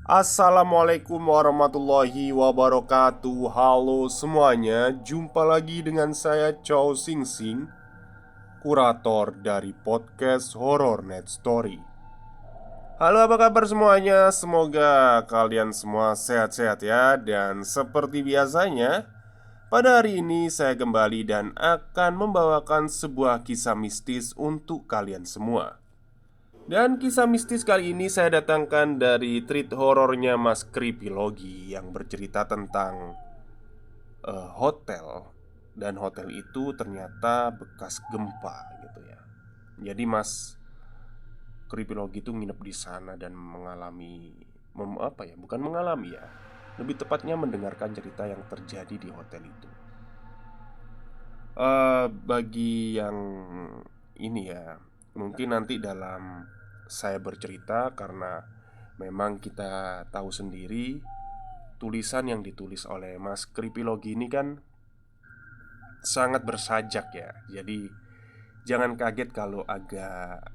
Assalamualaikum warahmatullahi wabarakatuh. Halo semuanya, jumpa lagi dengan saya Chow Sing Sing, kurator dari podcast Horror Net Story. Halo, apa kabar semuanya? Semoga kalian semua sehat-sehat ya. Dan seperti biasanya, pada hari ini saya kembali dan akan membawakan sebuah kisah mistis untuk kalian semua. Dan kisah mistis kali ini saya datangkan dari treat horornya Mas Creepylogi yang bercerita tentang hotel. Dan hotel itu ternyata bekas gempa gitu ya. Jadi Mas Creepylogi itu nginep di sana dan mengalami apa ya? Bukan mengalami ya. Lebih tepatnya mendengarkan cerita yang terjadi di hotel itu. Bagi yang ini ya, mungkin nanti dalam saya bercerita, karena memang kita tahu sendiri tulisan yang ditulis oleh Mas Kripilogi ini kan sangat bersajak ya. Jadi jangan kaget kalau agak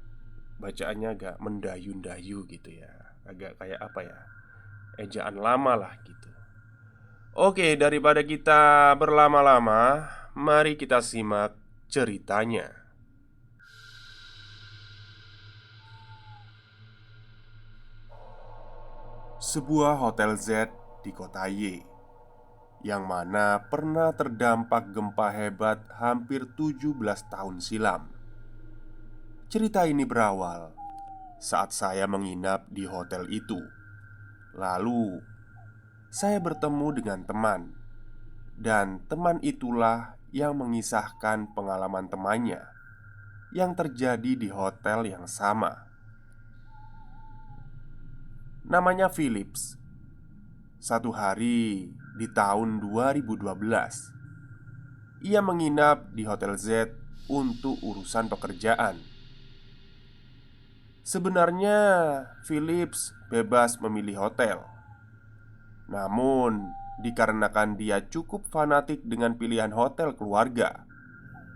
bacaannya agak mendayu-dayu gitu ya. Agak kayak apa ya, ejaan lama lah gitu. Oke, daripada kita berlama-lama, mari kita simak ceritanya. Sebuah hotel Z di kota Y, yang mana pernah terdampak gempa hebat hampir 17 tahun silam. Cerita ini berawal saat saya menginap di hotel itu. Lalu, saya bertemu dengan teman, dan teman itulah yang mengisahkan pengalaman temannya yang terjadi di hotel yang sama. Namanya Philips. Satu hari di tahun 2012, ia menginap di Hotel Z untuk urusan pekerjaan. Sebenarnya Philips bebas memilih hotel. Namun dikarenakan dia cukup fanatik dengan pilihan hotel keluarga,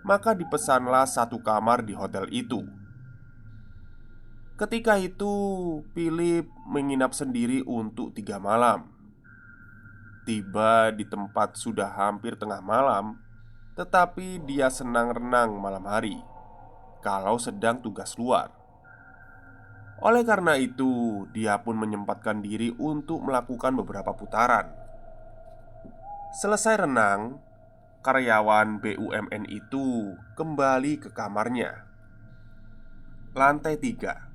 maka dipesanlah satu kamar di hotel itu. Ketika itu Philip menginap sendiri untuk 3 malam. Tiba di tempat sudah hampir tengah malam, tetapi dia senang renang malam hari kalau sedang tugas luar. Oleh karena itu, dia pun menyempatkan diri untuk melakukan beberapa putaran. Selesai renang, karyawan BUMN itu kembali ke kamarnya. Lantai 3,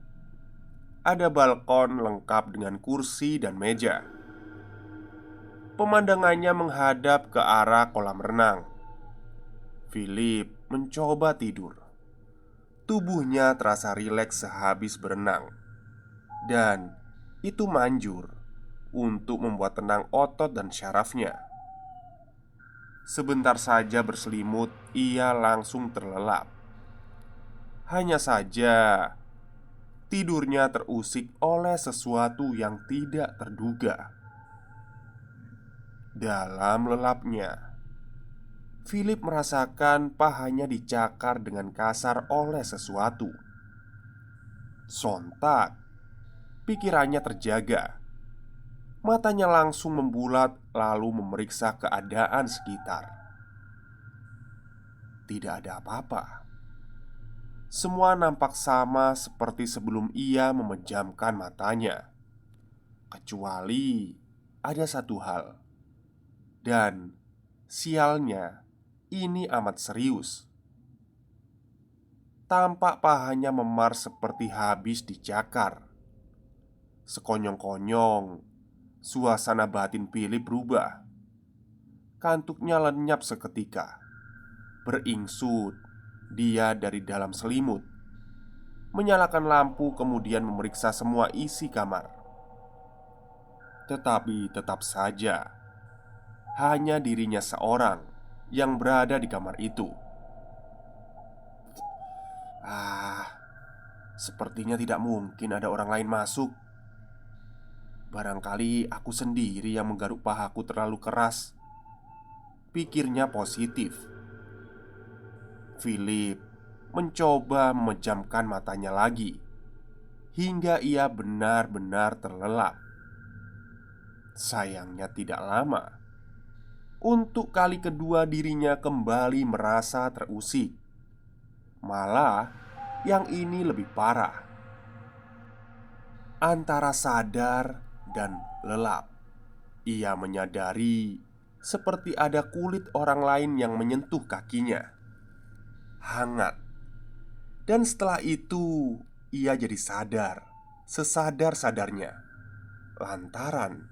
ada balkon lengkap dengan kursi dan meja. Pemandangannya menghadap ke arah kolam renang. Philip mencoba tidur. Tubuhnya terasa rileks sehabis berenang, dan itu manjur untuk membuat tenang otot dan syarafnya. Sebentar saja berselimut, ia langsung terlelap. Hanya saja tidurnya terusik oleh sesuatu yang tidak terduga. Dalam lelapnya, Philip merasakan pahanya dicakar dengan kasar oleh sesuatu. Sontak, pikirannya terjaga. Matanya langsung membulat, lalu memeriksa keadaan sekitar. Tidak ada apa-apa. Semua nampak sama seperti sebelum ia memejamkan matanya, kecuali ada satu hal. Dan sialnya, ini amat serius. Tampak pahanya memar seperti habis dicakar. Sekonyong-konyong, suasana batin Philip berubah. Kantuknya lenyap seketika. Beringsut, dia dari dalam selimut, menyalakan lampu, kemudian memeriksa semua isi kamar. Tetapi tetap saja hanya dirinya seorang yang berada di kamar itu. Sepertinya tidak mungkin ada orang lain masuk. Barangkali aku sendiri yang menggaruk pahaku terlalu keras, pikirnya positif. Philip mencoba memejamkan matanya lagi hingga ia benar-benar terlelap. Sayangnya tidak lama. Untuk kali kedua dirinya kembali merasa terusik. Malah yang ini lebih parah. Antara sadar dan lelap, ia menyadari seperti ada kulit orang lain yang menyentuh kakinya. Hangat. Dan setelah itu ia jadi sadar, sesadar-sadarnya, lantaran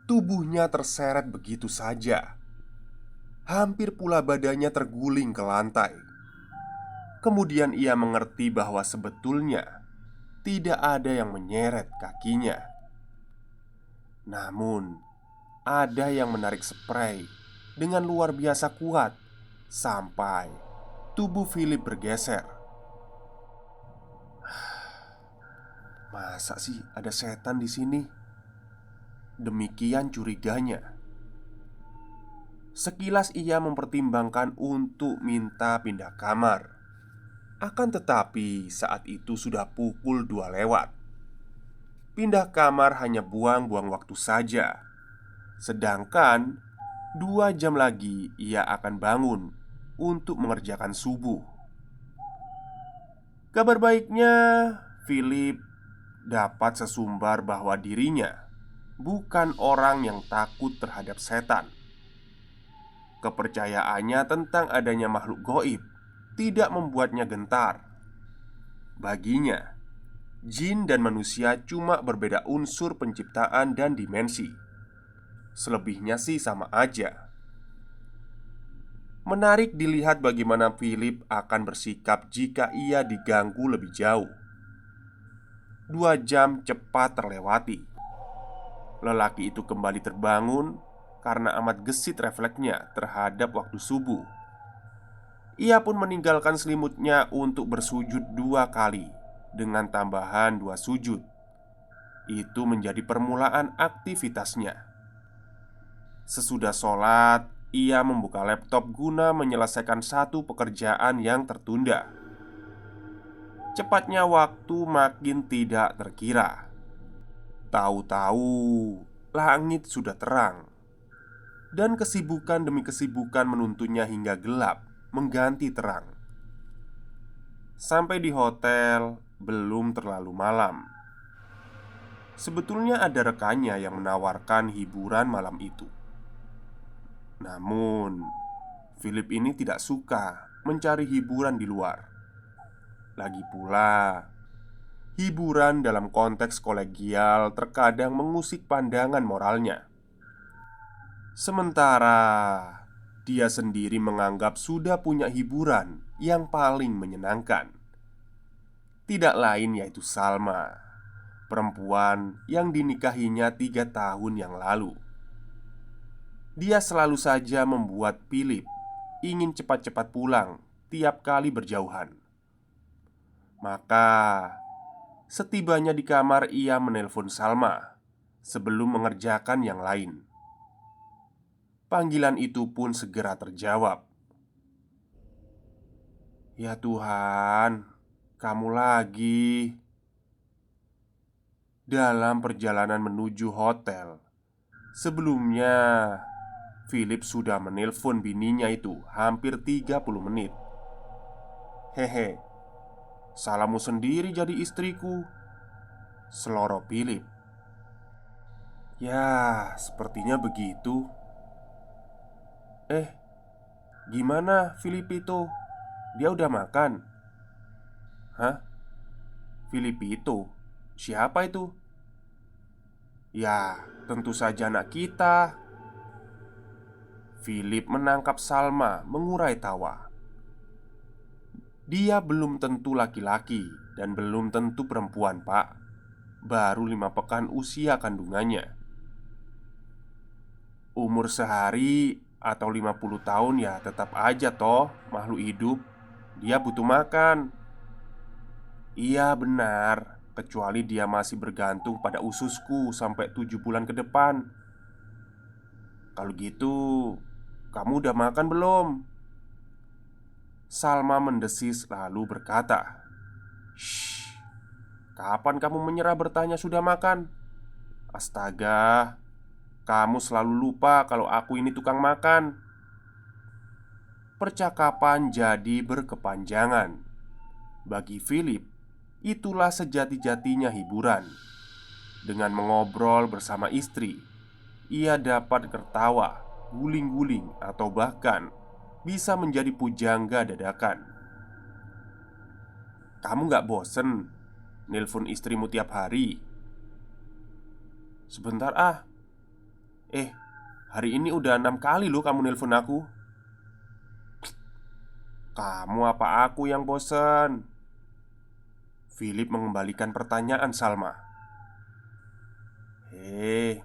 tubuhnya terseret begitu saja. Hampir pula badannya terguling ke lantai. Kemudian ia mengerti bahwa sebetulnya tidak ada yang menyeret kakinya. Namun, ada yang menarik spray dengan luar biasa kuat sampai tubuh Philip bergeser. Masa sih ada setan di sini? Demikian curiganya. Sekilas ia mempertimbangkan untuk minta pindah kamar. Akan tetapi saat itu sudah pukul 2 lewat. Pindah kamar hanya buang-buang waktu saja. Sedangkan 2 jam lagi ia akan bangun untuk mengerjakan subuh. Kabar baiknya, Philip dapat sesumbar bahwa dirinya bukan orang yang takut terhadap setan. Kepercayaannya tentang adanya makhluk goib tidak membuatnya gentar. Baginya, jin dan manusia cuma berbeda unsur penciptaan dan dimensi. Selebihnya sih sama aja. Menarik dilihat bagaimana Philip akan bersikap jika ia diganggu lebih jauh. 2 jam cepat terlewati. Lelaki itu kembali terbangun karena amat gesit refleksnya terhadap waktu subuh. Ia pun meninggalkan selimutnya untuk bersujud 2 kali dengan tambahan 2 sujud. Itu menjadi permulaan aktivitasnya. Sesudah sholat, ia membuka laptop guna menyelesaikan satu pekerjaan yang tertunda. Cepatnya waktu makin tidak terkira. Tahu-tahu langit sudah terang. Dan kesibukan demi kesibukan menuntunnya hingga gelap mengganti terang. Sampai di hotel belum terlalu malam. Sebetulnya ada rekannya yang menawarkan hiburan malam itu. Namun, Philip ini tidak suka mencari hiburan di luar. Lagi pula, hiburan dalam konteks kolegial terkadang mengusik pandangan moralnya. Sementara dia sendiri menganggap sudah punya hiburan yang paling menyenangkan. Tidak lain yaitu Salma, perempuan yang dinikahinya 3 tahun yang lalu. Dia selalu saja membuat Philip ingin cepat-cepat pulang tiap kali berjauhan. Maka, setibanya di kamar ia menelpon Salma sebelum mengerjakan yang lain. Panggilan itu pun segera terjawab. "Ya Tuhan, kamu lagi." Dalam perjalanan menuju hotel, sebelumnya Philip sudah menelpon bininya itu hampir 30 menit. "Hehe, salahmu sendiri jadi istriku," seloroh Philip. "Ya, sepertinya begitu." Gimana Philip itu? Dia udah makan?" "Hah? Philip itu? Siapa itu?" "Ya, tentu saja anak kita." Philip menangkap Salma mengurai tawa. "Dia belum tentu laki-laki dan belum tentu perempuan, Pak. Baru 5 pekan usia kandungannya. Umur sehari atau 50 tahun ya tetap aja toh makhluk hidup. Dia butuh makan." "Iya benar, kecuali dia masih bergantung pada ususku sampai 7 bulan ke depan." "Kalau gitu, kamu udah makan belum?" Salma mendesis lalu berkata, "Shh, kapan kamu menyerah bertanya sudah makan? Astaga, Kamu selalu lupa kalau aku ini tukang makan." Percakapan jadi berkepanjangan. Bagi Philip, itulah sejati-jatinya hiburan. Dengan mengobrol bersama istri, ia dapat tertawa, guling-guling, atau bahkan bisa menjadi pujangga dadakan. "Kamu gak bosen nelpon istrimu tiap hari?" "Sebentar ah. Hari ini udah 6 kali loh kamu nelpon aku." "Kamu apa aku yang bosen?" Philip mengembalikan pertanyaan Salma.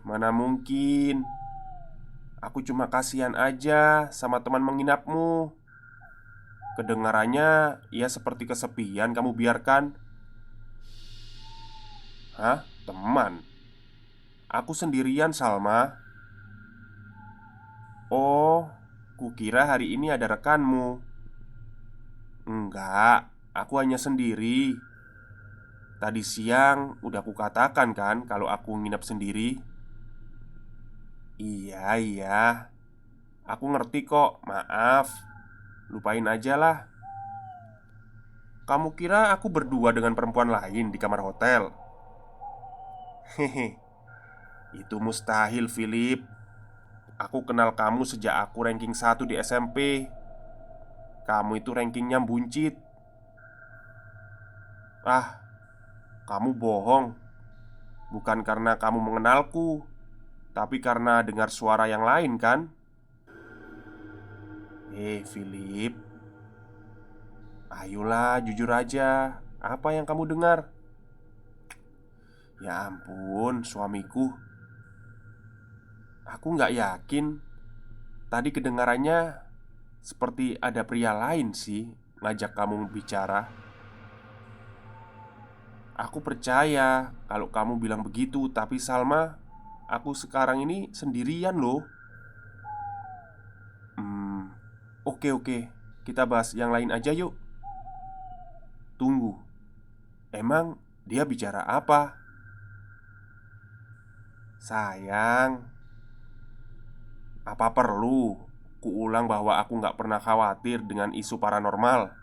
Mana mungkin. Aku cuma kasihan aja sama teman menginapmu. Kedengarannya ia seperti kesepian kamu biarkan." "Hah? Teman? Aku sendirian, Salma." "Oh, kukira hari ini ada rekanmu." "Enggak, aku hanya sendiri. Tadi siang udah kukatakan kan kalau aku nginep sendiri." "Iya, iya. Aku ngerti kok, maaf. Lupain aja lah." "Kamu kira aku berdua dengan perempuan lain di kamar hotel?" "Hehe, itu mustahil, Philip. Aku kenal kamu sejak aku ranking 1 di SMP. Kamu itu rankingnya buncit." "Ah, kamu bohong. Bukan karena kamu mengenalku, tapi karena dengar suara yang lain kan?" Philip, ayolah jujur aja. Apa yang kamu dengar?" "Ya ampun, suamiku. Aku nggak yakin. Tadi kedengarannya seperti ada pria lain sih ngajak kamu bicara." "Aku percaya kalau kamu bilang begitu. Tapi Salma, aku sekarang ini sendirian loh." Oke oke. Kita bahas yang lain aja yuk." "Tunggu. Emang dia bicara apa?" "Sayang, apa perlu kuulang bahwa aku nggak pernah khawatir dengan isu paranormal?"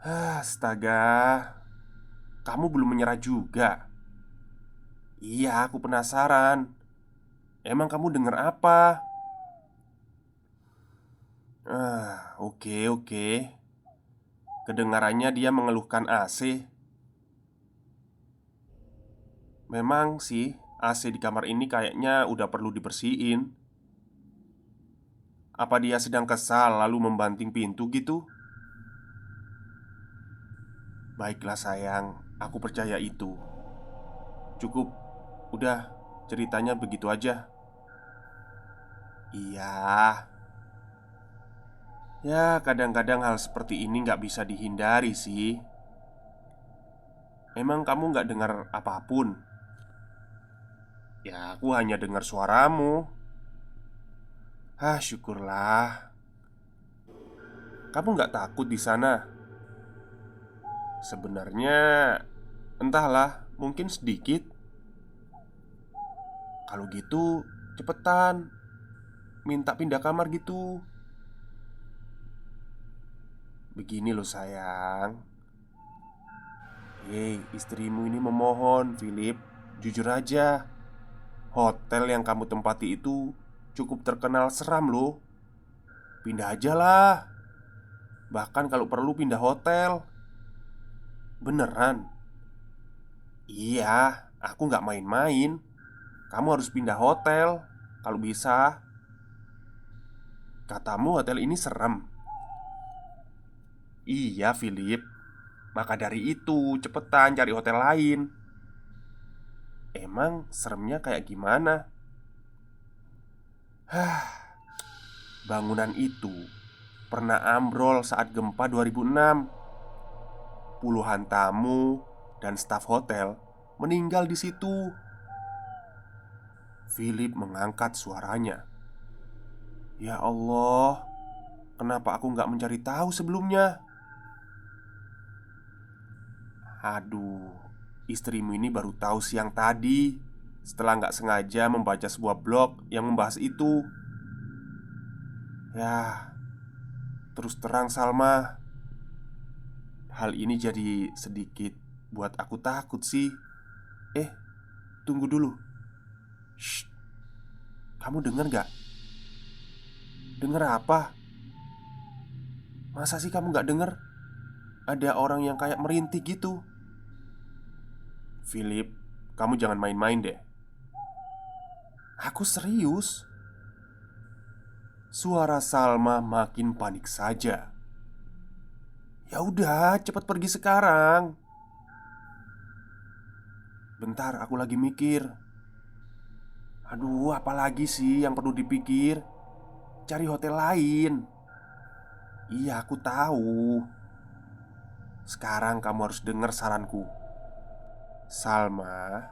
Astaga, kamu belum menyerah juga. "Iya, aku penasaran. Emang kamu dengar apa?" Oke oke. Kedengarannya dia mengeluhkan AC. Memang sih, AC di kamar ini kayaknya udah perlu dibersihin. Apa dia sedang kesal lalu membanting pintu gitu?" "Baiklah sayang, aku percaya itu. Cukup, udah, ceritanya begitu aja." "Iya. Ya, kadang-kadang hal seperti ini nggak bisa dihindari sih." "Emang kamu nggak dengar apapun?" "Ya, aku hanya dengar suaramu." Syukurlah. "Kamu nggak takut di sana?" "Sebenarnya, entahlah, mungkin sedikit." "Kalau gitu, cepetan minta pindah kamar gitu." "Begini loh sayang. Istrimu ini memohon, Philip. Jujur aja, hotel yang kamu tempati itu cukup terkenal seram loh. Pindah aja lah. Bahkan kalau perlu pindah hotel." "Beneran?" "Iya, aku nggak main-main. Kamu harus pindah hotel kalau bisa." "Katamu hotel ini serem?" "Iya, Philip. Maka dari itu, cepetan cari hotel lain." "Emang seremnya kayak gimana?" Bangunan itu pernah ambrol saat gempa 2006. Puluhan tamu dan staf hotel meninggal di situ." Philip mengangkat suaranya. "Ya Allah, kenapa aku nggak mencari tahu sebelumnya?" "Aduh, istrimu ini baru tahu siang tadi. setelah nggak sengaja membaca sebuah blog yang membahas itu. Ya, terus terang Salma, hal ini jadi sedikit buat aku takut sih. Eh, tunggu dulu. Shh, kamu denger gak? Denger apa? Masa sih kamu gak denger? Ada orang yang kayak merintih gitu. Philip, kamu jangan main-main deh. Aku serius. Suara Salma makin panik saja. Ya udah, cepat pergi sekarang. Bentar, aku lagi mikir. Aduh, apalagi sih yang perlu dipikir? Cari hotel lain. Iya, aku tahu. Sekarang kamu harus dengar saranku. Salma,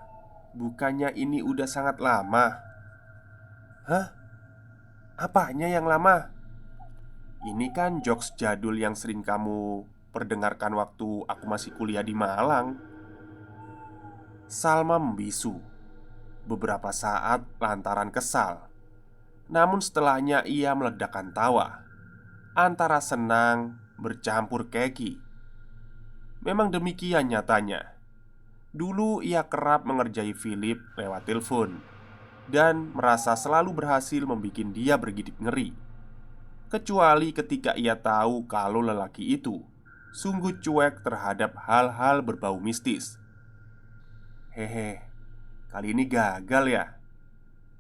bukannya ini udah sangat lama? Hah? Apanya yang lama? Ini kan jokes jadul yang sering kamu perdengarkan waktu aku masih kuliah di Malang. Salma membisu beberapa saat lantaran kesal. Namun setelahnya ia meledakkan tawa, antara senang bercampur keki. Memang demikian nyatanya. Dulu ia kerap mengerjai Philip lewat telepon dan merasa selalu berhasil membuat dia bergidik ngeri. Kecuali ketika ia tahu kalau lelaki itu sungguh cuek terhadap hal-hal berbau mistis. Hehe, kali ini gagal ya,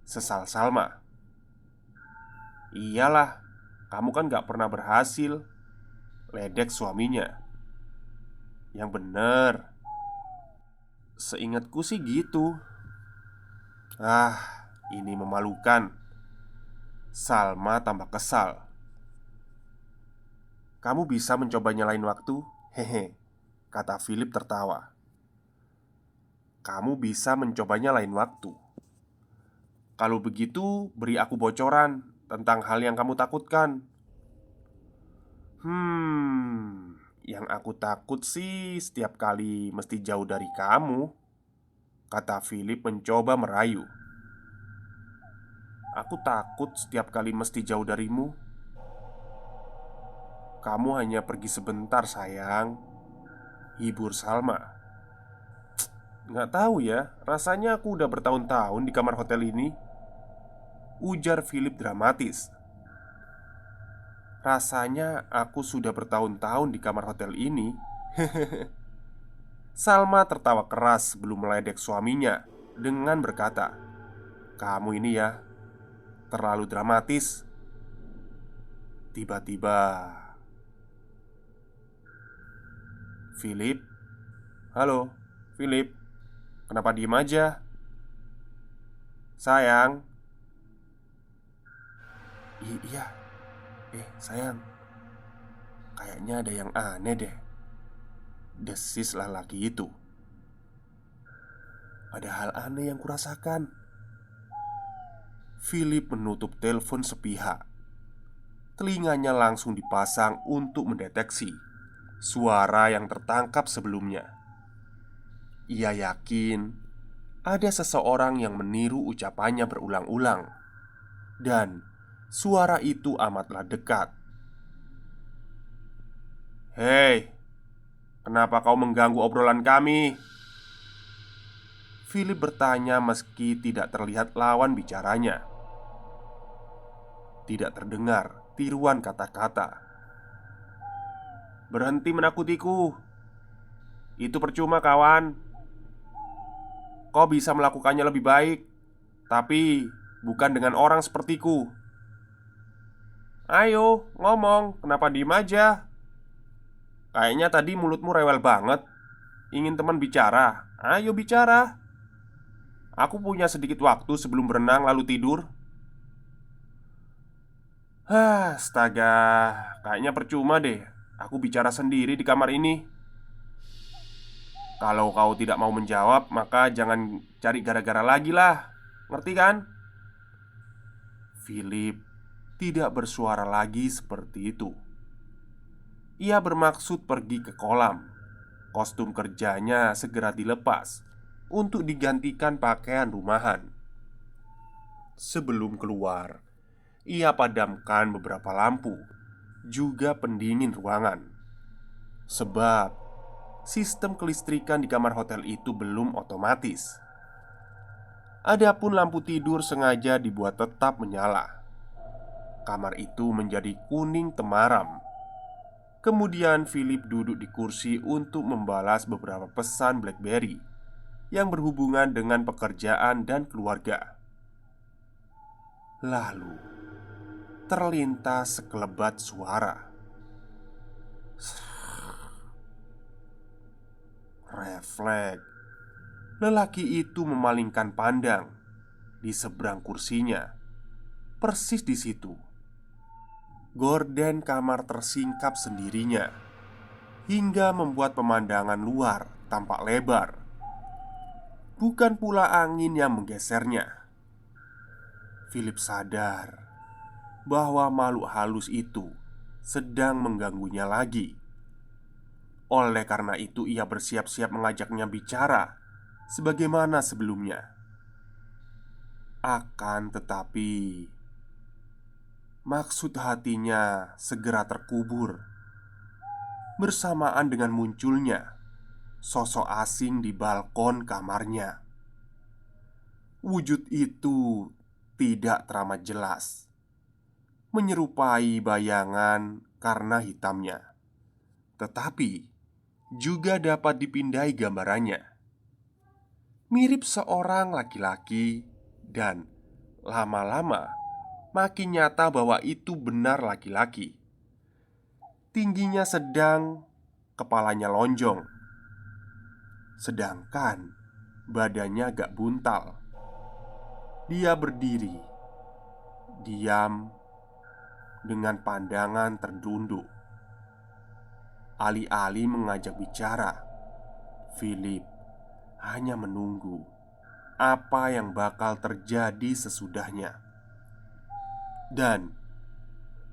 sesal Salma. Iyalah, kamu kan gak pernah berhasil, ledek suaminya. Yang bener, seingatku sih gitu. Ah, ini memalukan. Salma tambah kesal. Kamu bisa mencobanya lain waktu? Hehe, kata Philip tertawa. Kamu bisa mencobanya lain waktu. Kalau begitu, beri aku bocoran tentang hal yang kamu takutkan. Yang aku takut sih setiap kali mesti jauh dari kamu, kata Philip mencoba merayu. Aku takut setiap kali mesti jauh darimu. Kamu hanya pergi sebentar sayang, hibur Salma. Nggak tahu ya, rasanya aku udah bertahun-tahun di kamar hotel ini, ujar Philip dramatis. Rasanya aku sudah bertahun-tahun di kamar hotel ini. Salma tertawa keras sebelum meledek suaminya dengan berkata, kamu ini ya, terlalu dramatis. Tiba-tiba Philip, halo, Philip, kenapa diem aja? Sayang. Iya. Sayang, kayaknya ada yang aneh deh, desis lelaki itu. Ada hal aneh yang kurasakan. Philip menutup telepon sepihak. Telinganya langsung dipasang untuk mendeteksi suara yang tertangkap sebelumnya. Ia yakin ada seseorang yang meniru ucapannya berulang-ulang, dan suara itu amatlah dekat. Hei, kenapa kau mengganggu obrolan kami? Philip bertanya meski tidak terlihat lawan bicaranya. Tidak terdengar tiruan kata-kata. Berhenti menakutiku. Itu percuma kawan. Kau bisa melakukannya lebih baik, tapi bukan dengan orang sepertiku. Ayo, ngomong, kenapa diem aja? Kayaknya tadi mulutmu rewel banget. Ingin teman bicara? Ayo bicara. Aku punya sedikit waktu sebelum berenang lalu tidur. Astaga, kayaknya percuma deh aku bicara sendiri di kamar ini. Kalau kau tidak mau menjawab, maka jangan cari gara-gara lagi lah. Ngerti kan? Philip tidak bersuara lagi seperti itu. Ia bermaksud pergi ke kolam. Kostum kerjanya segera dilepas untuk digantikan pakaian rumahan. Sebelum keluar, ia padamkan beberapa lampu, juga pendingin ruangan. Sebab sistem kelistrikan di kamar hotel itu belum otomatis. Adapun lampu tidur sengaja dibuat tetap menyala. Kamar itu menjadi kuning temaram. Kemudian Philip duduk di kursi untuk membalas beberapa pesan BlackBerry yang berhubungan dengan pekerjaan dan keluarga. Lalu terlintas sekelebat suara. Refleks. Lelaki itu memalingkan pandang di seberang kursinya. Persis di situ gorden kamar tersingkap sendirinya, hingga membuat pemandangan luar tampak lebar. Bukan pula angin yang menggesernya. Philip sadar bahwa makhluk halus itu sedang mengganggunya lagi. Oleh karena itu ia bersiap-siap mengajaknya bicara sebagaimana sebelumnya. Akan tetapi maksud hatinya segera terkubur bersamaan dengan munculnya sosok asing di balkon kamarnya. Wujud itu tidak teramat jelas, menyerupai bayangan karena hitamnya, tetapi juga dapat dipindai gambarannya. Mirip seorang laki-laki, dan lama-lama makin nyata bahwa itu benar laki-laki. Tingginya sedang, kepalanya lonjong, sedangkan badannya agak buntal. Dia berdiri, diam, dengan pandangan tertunduk. Alih-alih mengajak bicara, Philip hanya menunggu apa yang bakal terjadi sesudahnya. Dan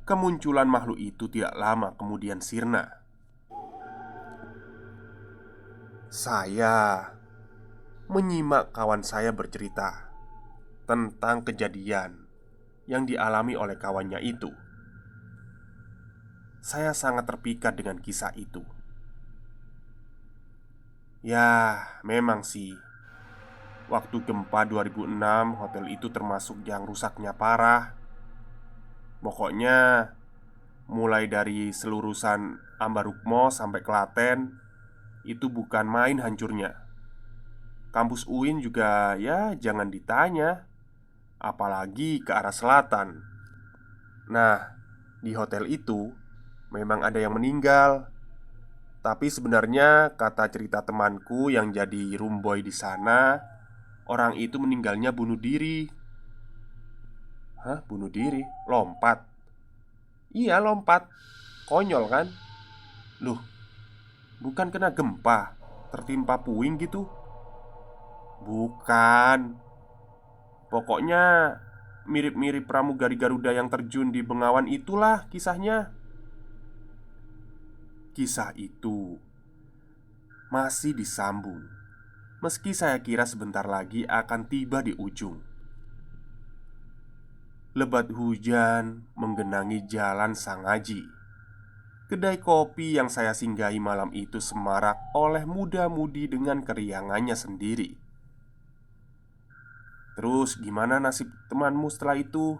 kemunculan makhluk itu tidak lama kemudian sirna. Saya menyimak kawan saya bercerita tentang kejadian yang dialami oleh kawannya itu. Saya sangat terpikat dengan kisah itu. Ya, memang sih, waktu gempa 2006, hotel itu termasuk yang rusaknya parah. Pokoknya mulai dari selurusan Ambarukmo sampai Klaten, itu bukan main hancurnya. Kampus UIN juga ya jangan ditanya, apalagi ke arah selatan. Nah, di hotel itu memang ada yang meninggal. Tapi sebenarnya kata cerita temanku yang jadi room boy di sana, orang itu meninggalnya bunuh diri. Hah? Bunuh diri? Lompat? Iya lompat. Konyol kan? Loh, bukan kena gempa, tertimpa puing gitu? Bukan. Pokoknya mirip-mirip pramugari Garuda yang terjun di Bengawan itulah kisahnya. Kisah itu masih disambung, meski saya kira sebentar lagi akan tiba di ujung. Lebat hujan menggenangi jalan Sangaji. Kedai kopi yang saya singgahi malam itu semarak oleh muda-mudi dengan keriangannya sendiri. "Terus gimana nasib temanmu setelah itu?"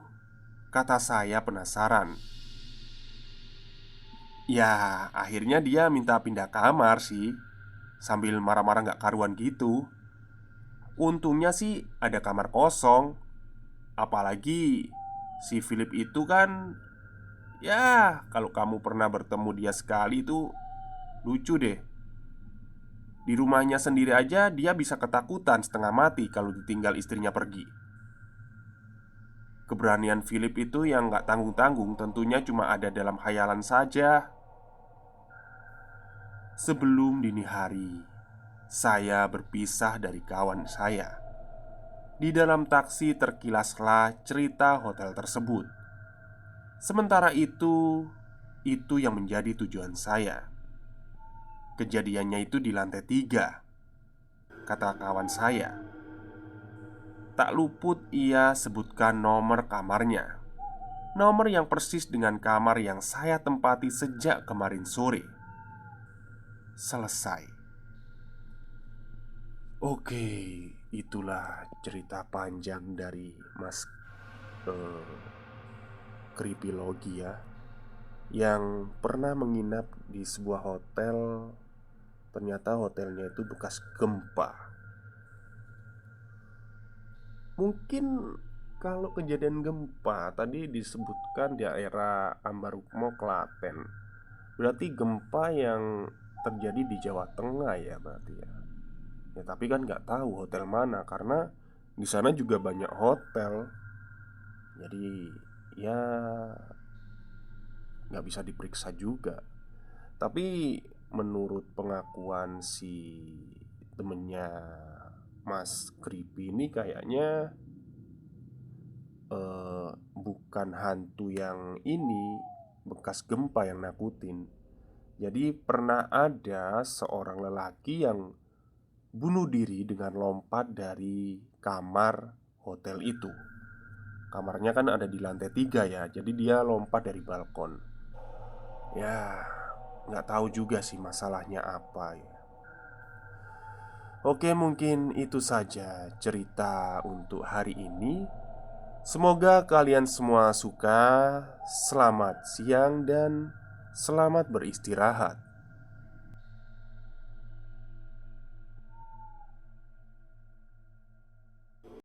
kata saya penasaran. "Ya, akhirnya dia minta pindah kamar sih, sambil marah-marah gak karuan gitu. Untungnya sih ada kamar kosong. Apalagi si Philip itu kan, ya kalau kamu pernah bertemu dia sekali itu lucu deh. Di rumahnya sendiri aja dia bisa ketakutan setengah mati kalau ditinggal istrinya pergi. Keberanian Philip itu yang gak tanggung-tanggung tentunya cuma ada dalam khayalan saja." Sebelum dini hari, saya berpisah dari kawan saya. Di dalam taksi terkilaslah cerita hotel tersebut. Sementara itu yang menjadi tujuan saya. Kejadiannya itu di lantai 3. kata kawan saya. Tak luput ia sebutkan nomor kamarnya. Nomor yang persis dengan kamar yang saya tempati sejak kemarin sore. Selesai. Oke, itulah cerita panjang dari Mas Kripilogi ya, yang pernah menginap di sebuah hotel. Ternyata hotelnya itu bekas gempa. Mungkin kalau kejadian gempa tadi disebutkan daerah Ambarukmo, Klaten, berarti gempa yang terjadi di Jawa Tengah ya berarti ya. Ya tapi kan nggak tahu hotel mana karena di sana juga banyak hotel. Jadi ya nggak bisa diperiksa juga. Tapi menurut pengakuan si temennya Mas Kripi ini kayaknya bukan hantu yang ini bekas gempa yang nakutin. Jadi pernah ada seorang lelaki yang bunuh diri dengan lompat dari kamar hotel itu. Kamarnya kan ada di lantai 3 ya, jadi dia lompat dari balkon. Ya, nggak tahu juga sih masalahnya apa ya. Oke, mungkin itu saja cerita untuk hari ini. Semoga kalian semua suka. Selamat siang dan selamat beristirahat.